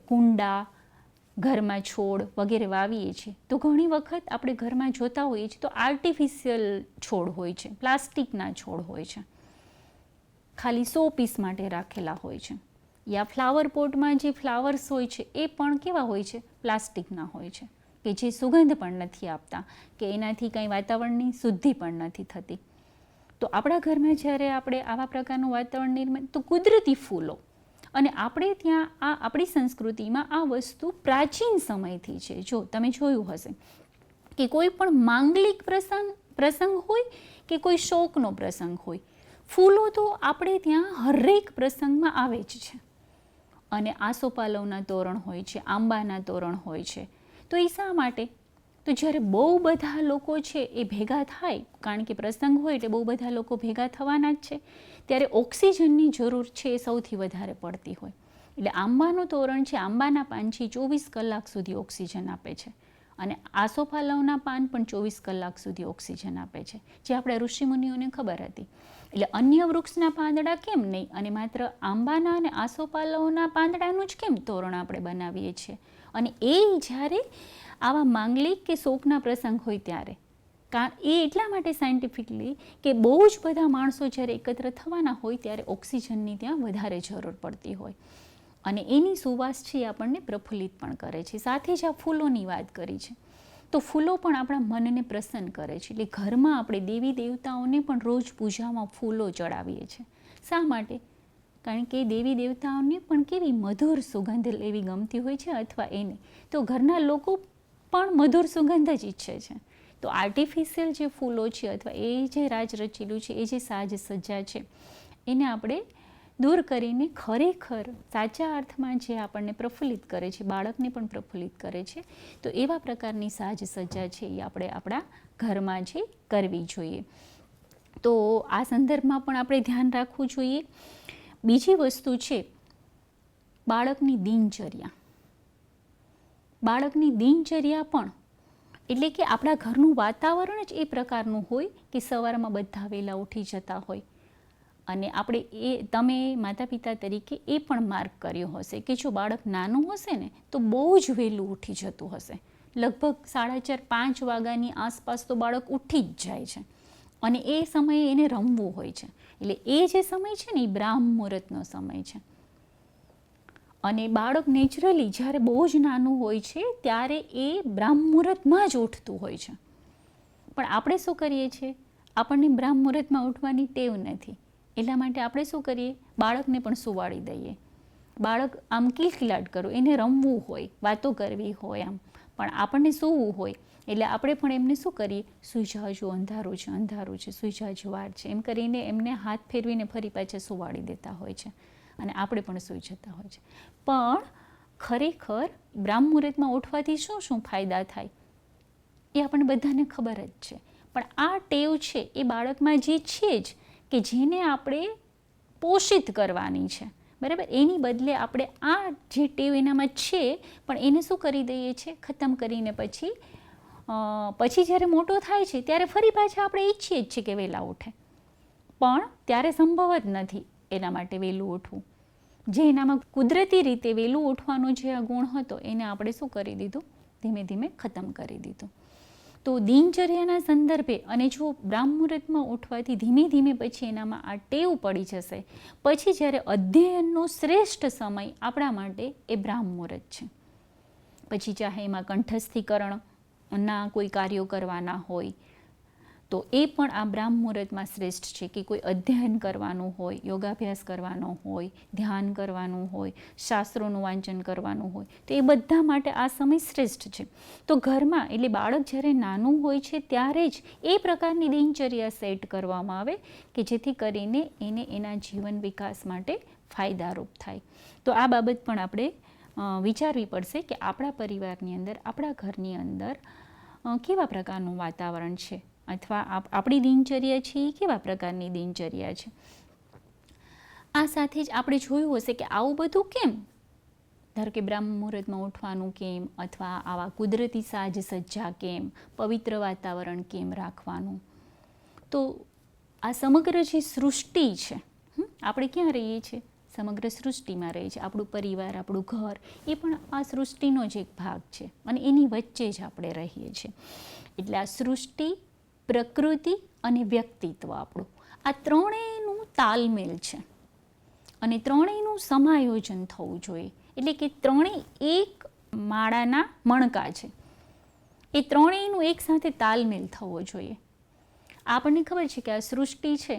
કુંડા, ઘરમાં છોડ વગેરે વાવીએ છીએ તો ઘણી વખત આપણે ઘરમાં જોતા હોઈએ છીએ તો આર્ટિફિશિયલ છોડ હોય છે, પ્લાસ્ટિકના છોડ હોય છે, ખાલી 100 પીસ માટે રાખેલા હોય છે. યા ફ્લાવર પોટમાં જે ફ્લાવર્સ હોય છે એ પણ કેવા હોય છે? પ્લાસ્ટિકના હોય છે કે જે સુગંધ પણ નથી આપતા કે એનાથી કંઈ વાતાવરણની શુદ્ધિ પણ નથી થતી. તો આપણા ઘરમાં જ્યારે આપણે આવા પ્રકારનું વાતાવરણ નિર્માણ, તો કુદરતી ફૂલો, અને આપણે ત્યાં આપણી સંસ્કૃતિમાં આ વસ્તુ પ્રાચીન સમયથી છે. જો તમે જોયું હશે કે કોઈ પણ માંગલિક પ્રસંગ હોય કે કોઈ શોકનો પ્રસંગ હોય, ફૂલો તો આપણે ત્યાં હરેક પ્રસંગમાં આવે જ છે. અને આસોપાલવના તોરણ હોય છે, આંબાના તોરણ હોય છે. તો એ શા માટે? તો જ્યારે બહુ બધા લોકો છે એ ભેગા થાય, કારણ કે પ્રસંગ હોય એટલે બહુ બધા લોકો ભેગા થવાના જ છે, ત્યારે ઓક્સિજનની જરૂર છે એ સૌથી વધારે પડતી હોય. એટલે આંબાનું તોરણ છે, આંબાના પાન છે 24 કલાક સુધી ઓક્સિજન આપે છે અને આસોપાલવના પાન પણ 24 કલાક સુધી ઓક્સિજન આપે છે, જે આપણા ઋષિમુનિઓને ખબર હતી. એટલે અન્ય વૃક્ષના પાંદડા કેમ નહીં અને માત્ર આંબાના અને આસોપાલવના પાંદડાનું જ કેમ તોરણ આપણે બનાવીએ છીએ? અને એ જ્યારે આવા માંગલિક કે શોકના પ્રસંગ હોય ત્યારે, એ એટલા માટે સાયન્ટિફિકલી કે બહુ જ બધા માણસો જ્યારે એકત્ર થવાના હોય ત્યારે ઓક્સિજનની ત્યાં વધારે જરૂર પડતી હોય અને એની સુવાસ છે એ આપણને પ્રફુલ્લિત પણ કરે છે. સાથે જ આ ફૂલોની વાત કરી છે તો ફૂલો પણ આપણા મનને પ્રસન્ન કરે છે. એટલે ઘરમાં આપણે દેવી દેવતાઓને પણ રોજ પૂજામાં ફૂલો ચડાવીએ છીએ. શા માટે? કારણ કે દેવી દેવતાઓને પણ કેવી મધુર સુગંધ લેવી ગમતી હોય છે, અથવા એને તો ઘરના લોકો પણ મધુર સુગંધ જ ઈચ્છે છે. તો આર્ટિફિશિયલ જે ફૂલો છે અથવા એ જે રાજ રચેલું છે, એ જે સાજ સજ્જા છે, એને આપણે દૂર કરીને ખરેખર સાચા અર્થમાં જે આપણને પ્રફુલ્લિત કરે છે, બાળકને પણ પ્રફુલ્લિત કરે છે, તો એવા પ્રકારની સાજ સજ્જા છે એ આપણે આપણા ઘરમાં જે કરવી જોઈએ. તો આ સંદર્ભમાં પણ આપણે ધ્યાન રાખવું જોઈએ. બીજી વસ્તુ છે બાળકની દિનચર્યા. બાળકની દિનચર્યા પણ એટલે કે આપણા ઘરનું વાતાવરણ જ એ પ્રકારનું હોય કે સવારમાં બધા વહેલા ઉઠી જતા હોય અને આપણે તમે માતા પિતા તરીકે એ પણ માર્ક કર્યો હશે કે જો બાળક નાનું હશે ને તો બહુ જ વહેલું ઉઠી જતું હશે, લગભગ 4:30-5 વાગ્યાની આસપાસ તો બાળક ઉઠી જ જાય છે અને એ સમયે એને રમવું હોય છે. એટલે એ જે સમય છે ને એ બ્રાહ્મ મુહૂર્તનો સમય છે. અને બાળક નેચરલી જ્યારે બહુ જ નાનું હોય છે ત્યારે એ બ્રાહ્મ મુહૂર્તમાં જ ઉઠતું હોય છે. પણ આપણે શું કરીએ છીએ, આપણને બ્રાહ્મ મુહૂર્તમાં ઉઠવાની ટેવ નથી. એટલા માટે આપણે શું કરીએ, બાળકને પણ સુવાડી દઈએ. બાળક આમ કિલકિલાટ કરો, એને રમવું હોય, વાતો કરવી હોય આમ, પણ આપણને સૂવું હોય એટલે આપણે પણ એમને શું કરીએ, સૂઈ જાજો, અંધારું છે, અંધારું છે, સૂઈ જાજો, વાર છે, એમ કરીને એમને હાથ ફેરવીને ફરી પાછા સુવાડી દેતા હોય છે અને આપણે પણ સૂઈ જતા હોય છે. પણ ખરેખર બ્રાહ્મ મુહૂર્તમાં ઉઠવાથી શું શું ફાયદા થાય એ આપણને બધાને ખબર જ છે. પણ આ ટેવ છે એ બાળકમાં જે છે જ કે જેને આપણે પોષિત કરવાની છે, બરાબર, એની બદલે આપણે આ જે ટેવ એનામાં છે પણ એને શું કરી દઈએ છીએ, ખતમ કરીને પછી જ્યારે મોટો થાય છે ત્યારે ફરી પાછા આપણે ઈચ્છીએ જ છીએ કે વહેલા ઉઠે, પણ ત્યારે સંભવ જ નથી એના માટે વહેલું ઉઠવું. જે એનામાં કુદરતી રીતે વહેલું ઉઠવાનો જે આ ગુણ હતો એને આપણે શું કરી દીધું, ધીમે ધીમે ખતમ કરી દીધું. તો દિનચર્યાના સંદર્ભે અને જો બ્રાહ્મ મુહૂર્તમાં ઉઠવાથી ધીમે ધીમે પછી એનામાં આ ટેવ પડી જશે, પછી જ્યારે અધ્યયનનો શ્રેષ્ઠ સમય આપણા માટે એ બ્રાહ્મ મુહૂર્ત છે. પછી ચાહે એમાં કંઠસ્થીકરણના કોઈ કાર્યો કરવાના હોય તો એ પણ આ બ્રાહ્મ મુહૂર્તમાં શ્રેષ્ઠ છે. કે કોઈ અધ્યયન કરવાનું હોય, યોગાભ્યાસ કરવાનો હોય, ધ્યાન કરવાનું હોય, શાસ્ત્રોનું વાંચન કરવાનું હોય, તો એ બધા માટે આ સમય શ્રેષ્ઠ છે. તો ઘરમાં એટલે બાળક જ્યારે નાનું હોય છે ત્યારે જ એ પ્રકારની દિનચર્યા સેટ કરવામાં આવે કે જેથી કરીને એને એના જીવન વિકાસ માટે ફાયદારૂપ થાય. તો આ બાબત પણ આપણે વિચારવી પડશે કે આપણા પરિવારની અંદર, આપણા ઘરની અંદર કેવા પ્રકારનું વાતાવરણ છે અથવા આપણી દિનચર્યા છે એ કેવા પ્રકારની દિનચર્યા છે. આ સાથે જ આપણે જોયું હશે કે આવું બધું કેમ, ધારો કે બ્રાહ્મ મુહૂર્તમાં ઉઠવાનું કેમ, અથવા આવા કુદરતી સાજ સજ્જા કેમ, પવિત્ર વાતાવરણ કેમ રાખવાનું. તો આ સમગ્ર જે સૃષ્ટિ છે, આપણે ક્યાં રહીએ છીએ, સમગ્ર સૃષ્ટિમાં રહીએ છીએ. આપણું પરિવાર, આપણું ઘર એ પણ આ સૃષ્ટિનો જ એક ભાગ છે અને એની વચ્ચે જ આપણે રહીએ છીએ. એટલે આ સૃષ્ટિ, પ્રકૃતિ અને વ્યક્તિત્વ આપણું, આ ત્રણેયનું તાલમેલ છે અને ત્રણેયનું સમાયોજન થવું જોઈએ. એટલે કે ત્રણેય એક માળાના મણકા છે, એ ત્રણેયનું એક સાથે તાલમેલ થવો જોઈએ. આપણને ખબર છે કે આ સૃષ્ટિ છે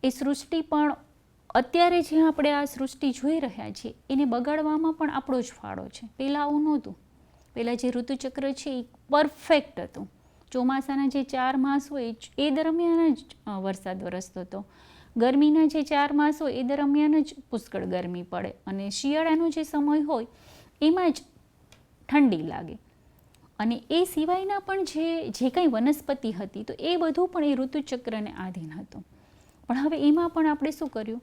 એ સૃષ્ટિ પણ અત્યારે જે આપણે આ સૃષ્ટિ જોઈ રહ્યા છીએ એને બગાડવામાં પણ આપણો જ ફાળો છે. પહેલાં આવું નહોતું. પહેલાં જે ઋતુચક્ર છે એ પરફેક્ટ હતું. ચોમાસાના જે 4 માસ હોય એ દરમિયાન જ વરસાદ વરસતો હતો. ગરમીના જે 4 માસ હોય એ દરમિયાન જ પુષ્કળ ગરમી પડે અને શિયાળાનો જે સમય હોય એમાં જ ઠંડી લાગે. અને એ સિવાયના પણ જે કંઈ વનસ્પતિ હતી તો એ બધું પણ એ ઋતુચક્રને આધીન હતું. પણ હવે એમાં પણ આપણે શું કર્યું,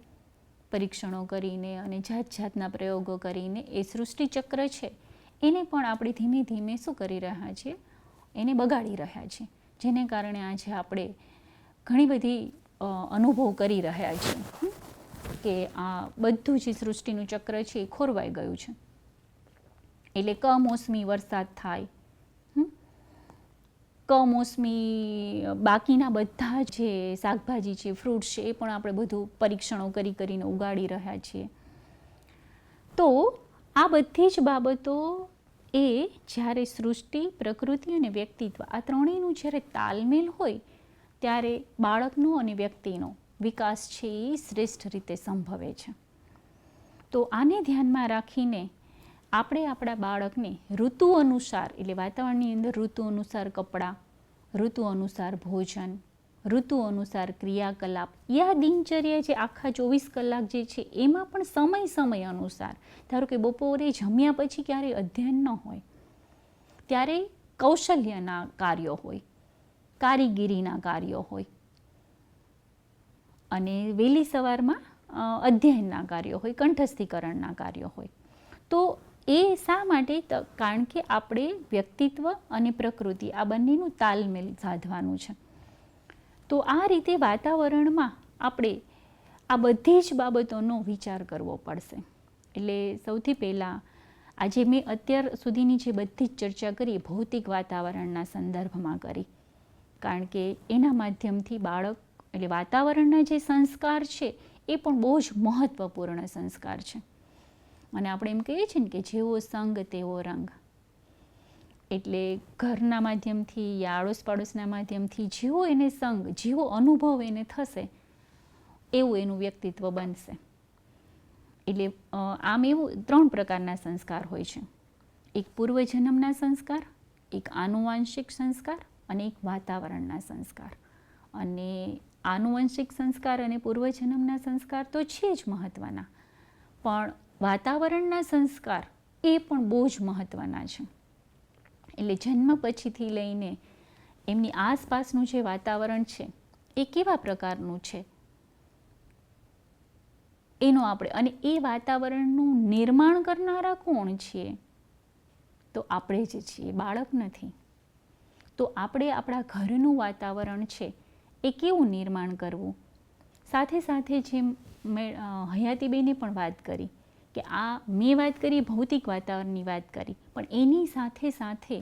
પરીક્ષણો કરીને અને જાત જાતના પ્રયોગો કરીને એ સૃષ્ટિચક્ર છે એને પણ આપણે ધીમે ધીમે શું કરી રહ્યા છીએ, એને બગાડી રહ્યા છીએ. જેને કારણે આજે આપણે ઘણી બધી અનુભવ કરી રહ્યા છીએ કે આ બધું જે સૃષ્ટિનું ચક્ર છે એ ખોરવાઈ ગયું છે. એટલે કમોસમી વરસાદ થાય, કમોસમી બાકીના બધા જે શાકભાજી છે, ફ્રૂટ છે એ પણ આપણે બધું પરીક્ષણો કરીને ઉગાડી રહ્યા છીએ. તો આ બધી જ બાબતો એ જ્યારે સૃષ્ટિ, પ્રકૃતિ અને વ્યક્તિત્વ આ ત્રણેયનું જ્યારે તાલમેલ હોય ત્યારે બાળકનો અને વ્યક્તિનો વિકાસ છે એ શ્રેષ્ઠ રીતે સંભવે છે. તો આને ધ્યાનમાં રાખીને આપણે આપણા બાળકને ઋતુ અનુસાર, એટલે વાતાવરણની અંદર ઋતુ અનુસાર કપડાં, ઋતુ અનુસાર ભોજન, ઋતુ અનુસાર ક્રિયાકલાપ, યા દિનચર્યા જે આખા 24 કલાક જે છે એમાં પણ સમય અનુસાર, ધારો કે બપોરે જમ્યા પછી ક્યારેય અધ્યયન ન હોય, ત્યારે કૌશલ્યના કાર્યો હોય, કારીગીરીના કાર્યો હોય અને વહેલી સવારમાં અધ્યયનના કાર્યો હોય, કંઠસ્થીકરણના કાર્યો હોય. તો એ શા માટે? કારણ કે આપણે વ્યક્તિત્વ અને પ્રકૃતિ આ બંનેનું તાલમેલ સાધવાનું છે. તો આ રીતે વાતાવરણમાં આપણે આ બધી જ બાબતોનો વિચાર કરવો પડશે. એટલે સૌથી પહેલાં આજે મેં અત્યાર સુધીની જે બધી જ ચર્ચા કરી ભૌતિક વાતાવરણના સંદર્ભમાં કરી, કારણ કે એના માધ્યમથી બાળક એટલે વાતાવરણના જે સંસ્કાર છે એ પણ બહુ જ મહત્ત્વપૂર્ણ સંસ્કાર છે. અને આપણે એમ કહીએ છીએ ને કે જેવો સંગ તેવો રંગ, એટલે ઘરના માધ્યમથી યા આડોશ પાડોશના માધ્યમથી જેવો એને સંગ, જેવો અનુભવ એને થશે એવું એનું વ્યક્તિત્વ બનશે. એટલે આમ એવું 3 પ્રકારના સંસ્કાર હોય છે. એક પૂર્વજન્મના સંસ્કાર, એક આનુવંશિક સંસ્કાર અને એક વાતાવરણના સંસ્કાર. અને આનુવંશિક સંસ્કાર અને પૂર્વજન્મના સંસ્કાર તો છે જ મહત્ત્વના, પણ વાતાવરણના સંસ્કાર એ પણ બહુ જ મહત્ત્વના છે. એટલે જન્મ પછીથી લઈને એમની આસપાસનું જે વાતાવરણ છે એ કેવા પ્રકારનું છે એનો આપણે, અને એ વાતાવરણનું નિર્માણ કરનારા કોણ છીએ? તો આપણે જ છીએ, બાળક નથી. તો આપણે આપણા ઘરનું વાતાવરણ છે એ કેવું નિર્માણ કરવું. સાથે સાથે જેમ મેં હયાતીબેને પણ વાત કરી કે આ મેં વાત કરી ભૌતિક વાતાવરણની વાત કરી, પણ એની સાથે સાથે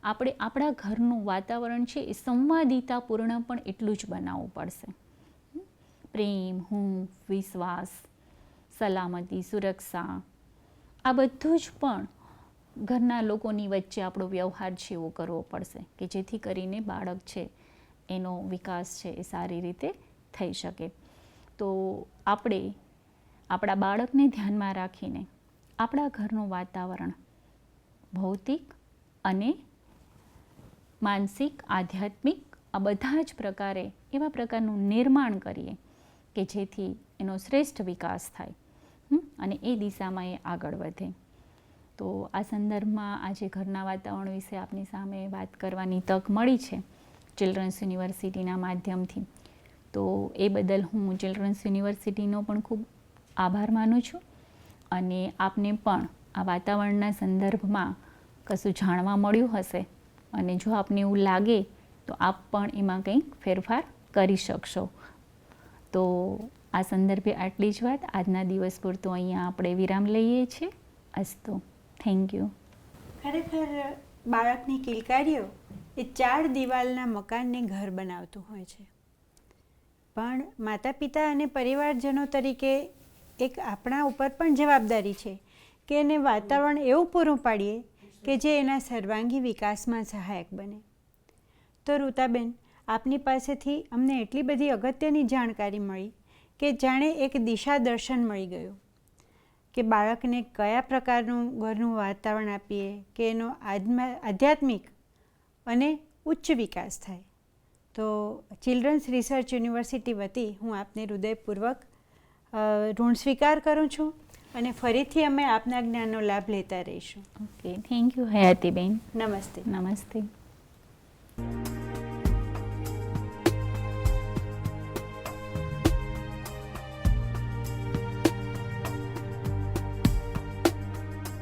આપણે આપણા ઘરનું વાતાવરણ છે એ સંવાદિતાપૂર્ણ પણ એટલું જ બનાવવું પડશે. પ્રેમ, હૂંફ, વિશ્વાસ, સલામતી, સુરક્ષા, આ બધું જ પણ ઘરના લોકોની વચ્ચે આપણો વ્યવહાર છે એવો કરવો પડશે કે જેથી કરીને બાળક છે એનો વિકાસ છે એ સારી રીતે થઈ શકે. તો આપણે આપણા બાળકને ધ્યાનમાં રાખીને આપણા ઘરનું વાતાવરણ ભૌતિક અને માનસિક, આધ્યાત્મિક આ બધા જ પ્રકારે એવા પ્રકારનું નિર્માણ કરીએ કે જેથી એનો શ્રેષ્ઠ વિકાસ થાય અને એ દિશામાં એ આગળ વધે. તો આ સંદર્ભમાં આજે ઘરના વાતાવરણ વિશે આપની સામે વાત કરવાની તક મળી છે ચિલ્ડ્રન્સ યુનિવર્સિટીના માધ્યમથી. તો એ બદલ હું ચિલ્ડ્રન્સ યુનિવર્સિટીનો પણ ખૂબ આભાર માનું છું. અને આપને પણ આ વાતાવરણના સંદર્ભમાં કશું જાણવા મળ્યું હશે, અને જો આપને એવું લાગે તો આપ પણ એમાં કંઈક ફેરફાર કરી શકશો. તો આ સંદર્ભે આટલી જ વાત. આજના દિવસ પૂરતો અહીંયા આપણે વિરામ લઈએ છીએ. અસ્તુ, થેન્ક યુ. ખરેખર બાળકની કિલકારીઓ એ 4 દિવાલના મકાનને ઘર બનાવતું હોય છે, પણ માતા પિતા અને પરિવારજનો તરીકે એક આપણા ઉપર પણ જવાબદારી છે કે એને વાતાવરણ એવું પૂરું પાડીએ કે જે એના સર્વાંગી વિકાસમાં સહાયક બને. તો રૂતાબેન, આપની પાસેથી અમને એટલી બધી અગત્યની જાણકારી મળી કે જાણે એક દિશા દર્શન મળી ગયું કે બાળકને કયા પ્રકારનું ઘરનું વાતાવરણ આપીએ કે એનો આધ્યાત્મિક અને ઉચ્ચ વિકાસ થાય. તો ચિલ્ડ્રન્સ રિસર્ચ યુનિવર્સિટી વતી હું આપને હૃદયપૂર્વક ઋણ સ્વીકાર કરું છું અને ફરીથી અમે આપના જ્ઞાનનો લાભ લેતા રહીશું. ઓકે, થેન્ક યુ હયાતીબેન. નમસ્તે. નમસ્તે.